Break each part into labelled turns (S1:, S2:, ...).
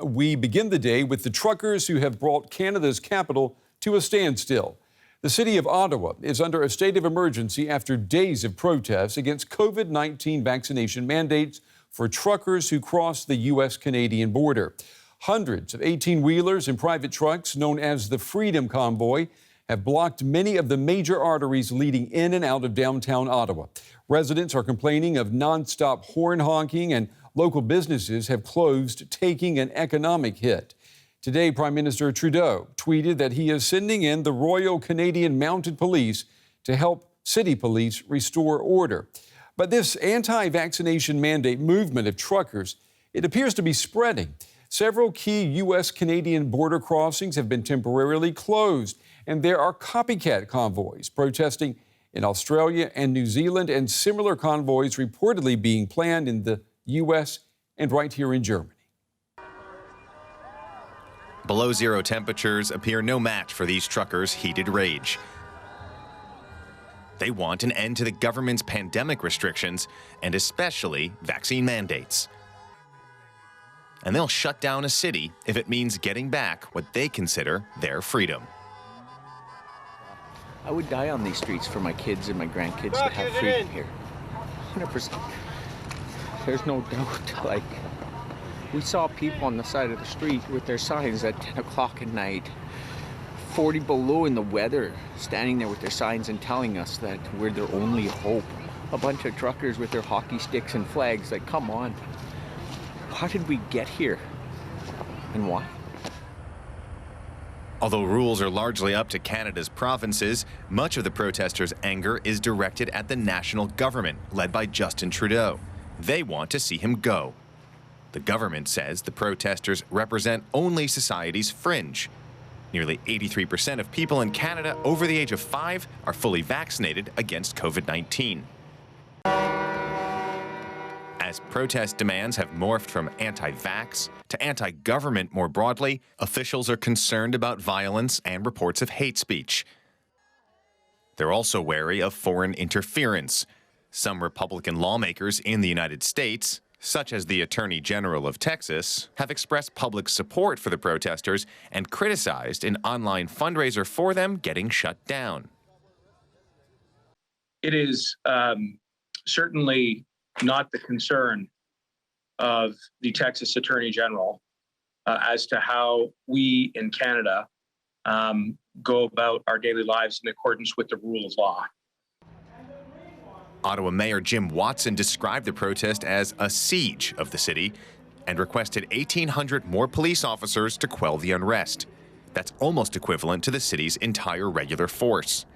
S1: We begin the day with the truckers who have brought Canada's capital to a standstill. The city of Ottawa is under a state of emergency after days of protests against COVID-19 vaccination mandates for truckers who cross the U.S.-Canadian border. Hundreds of 18-wheelers and private trucks, known as the Freedom Convoy, have blocked many of the major arteries leading in and out of downtown Ottawa. Residents are complaining of nonstop horn honking, and local businesses have closed, taking an economic hit. Today, Prime Minister Trudeau tweeted that he is sending in the Royal Canadian Mounted Police to help city police restore order. But this anti-vaccination mandate movement of truckers, it appears to be spreading. Several key U.S.-Canadian border crossings have been temporarily closed, and there are copycat convoys protesting in Australia and New Zealand, and similar convoys reportedly being planned in the U.S. and right here in Germany.
S2: Below zero temperatures appear no match for these truckers' heated rage. They want an end to the government's pandemic restrictions and especially vaccine mandates. And they'll shut down a city if it means getting back what they consider their freedom.
S3: I would die on these streets for my kids and my grandkids to have freedom here. 100%. There's no doubt. Like, we saw people on the side of the street with their signs at 10 o'clock at night, 40 below in the weather, standing there with their signs and telling us that we're their only hope. A bunch of truckers with their hockey sticks and flags. Like, come on. How did we get here? And why?
S2: Although rules are largely up to Canada's provinces, much of the protesters' anger is directed at the national government, led by Justin Trudeau. They want to see him go. The government says the protesters represent only society's fringe. Nearly 83% of people in Canada over the age of 5 are fully vaccinated against COVID-19. As protest demands have morphed from anti-vax to anti-government more broadly, officials are concerned about violence and reports of hate speech. They're also wary of foreign interference. Some Republican lawmakers in the United States, such as the Attorney General of Texas, have expressed public support for the protesters and criticized an online fundraiser for them getting shut down.
S4: It is certainly not the concern of the Texas Attorney General as to how we in Canada go about our daily lives in accordance with the rule of law.
S2: Ottawa Mayor Jim Watson described the protest as a siege of the city and requested 1,800 more police officers to quell the unrest. That's almost equivalent to the city's entire regular force.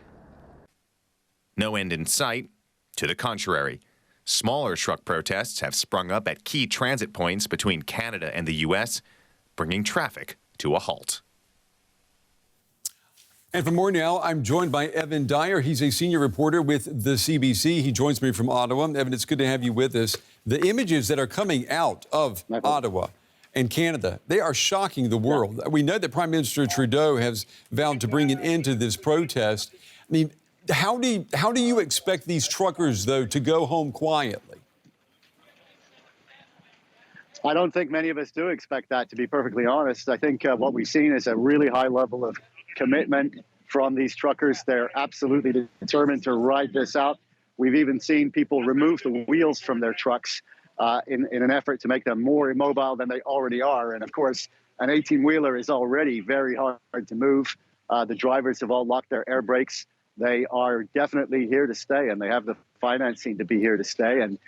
S2: No end in sight. To the contrary, smaller truck protests have sprung up at key transit points between Canada and the U.S., bringing traffic to a halt.
S1: And for more now, I'm joined by Evan Dyer. He's a senior reporter with the CBC. He joins me from Ottawa. Evan, it's good to have you with us. The images that are coming out of Ottawa and Canada, they are shocking the world. We know that Prime Minister Trudeau has vowed to bring an end to this protest. I mean, how do you expect these truckers, though, to go home quietly?
S5: I don't think many of us do expect that, to be perfectly honest. I think what we've seen is a really high level of commitment from these truckers. They're absolutely determined to ride this out. We've even seen people remove the wheels from their trucks in an effort to make them more immobile than they already are. And of course, an 18-wheeler is already very hard to move. The drivers have all locked their air brakes. They are definitely here to stay, and they have the financing to be here to stay. And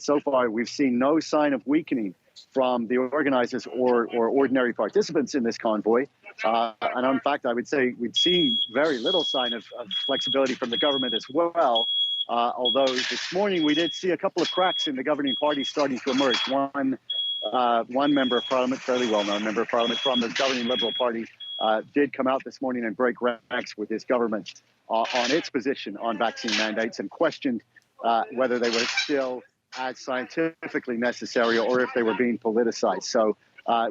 S5: so far, we've seen no sign of weakening from the organizers or ordinary participants in this convoy. And in fact, I would say we'd seen very little sign of flexibility from the government as well. Although this morning we did see a couple of cracks in the governing party starting to emerge. One member of parliament, fairly well-known member of parliament from the governing Liberal Party, did come out this morning and break ranks with his government on its position on vaccine mandates and questioned whether they were still as scientifically necessary or if they were being politicized. So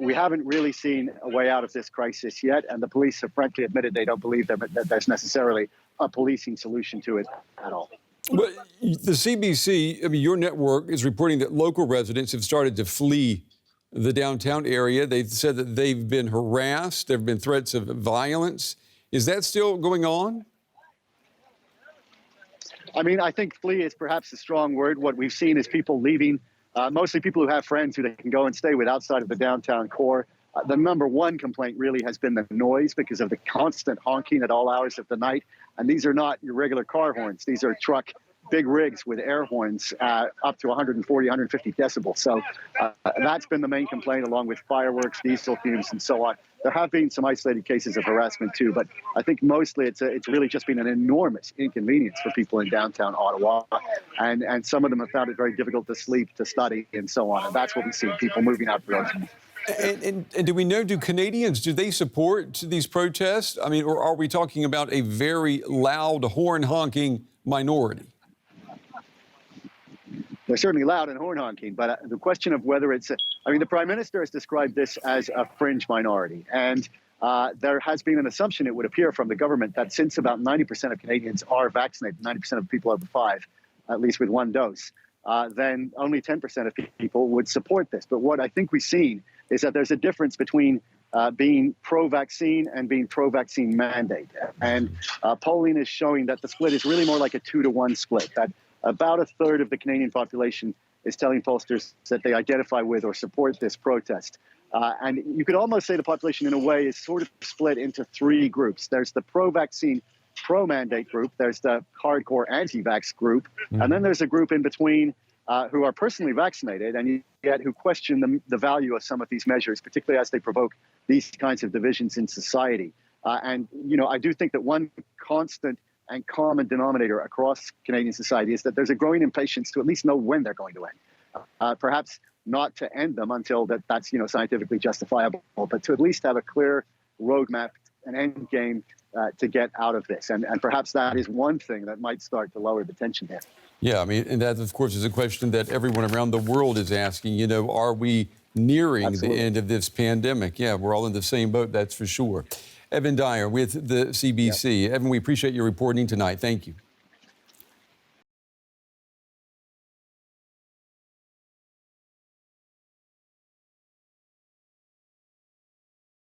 S5: we haven't really seen a way out of this crisis yet, and the police have frankly admitted they don't believe that there's necessarily a policing solution to it at all.
S1: Well, the CBC, I mean, your network is reporting that local residents have started to flee the downtown area. They've said that they've been harassed. There have been threats of violence. Is that still going on?
S5: I mean, I think flee is perhaps a strong word. What we've seen is people leaving, mostly people who have friends who they can go and stay with outside of the downtown core. The number one complaint really has been the noise because of the constant honking at all hours of the night. And these are not your regular car horns. These are truck big rigs with air horns up to 140, 150 decibels. So that's been the main complaint, along with fireworks, diesel fumes, and so on. There have been some isolated cases of harassment too, but I think mostly it's really just been an enormous inconvenience for people in downtown Ottawa, and some of them have found it very difficult to sleep, to study, and so on. And that's what we see, people moving out the roads.
S1: And do we know, do Canadians, do they support these protests? I mean, or are we talking about a very loud horn honking minority?
S5: They're certainly loud and horn honking, but the question of whether it's, I mean, the Prime Minister has described this as a fringe minority. And there has been an assumption, it would appear, from the government that since about 90% of Canadians are vaccinated, 90% of people over 5, at least with 1 dose, then only 10% of people would support this. But what I think we've seen is that there's a difference between being pro-vaccine and being pro-vaccine mandate. And polling is showing that the split is really more like a 2-to-1 split, that about a third of the Canadian population is telling pollsters that they identify with or support this protest. And you could almost say the population, in a way, is sort of split into 3 groups. There's the pro-vaccine, pro-mandate group. There's the hardcore anti-vax group. And then there's a group in between who are personally vaccinated and yet who question the value of some of these measures, particularly as they provoke these kinds of divisions in society. And, you know, I do think that one constant and common denominator across Canadian society is that there's a growing impatience to at least know when they're going to end. Perhaps not to end them until that's, you know, scientifically justifiable, but to at least have a clear roadmap, an end game to get out of this. And perhaps that is one thing that might start to lower the tension here.
S1: Yeah, I mean, and that, of course, is a question that everyone around the world is asking. You know, are we nearing
S5: Absolutely.
S1: the end of this pandemic? Yeah, we're all in the same boat, that's for sure. Evan Dyer with the CBC. Yep. Evan, we appreciate your reporting tonight. Thank you.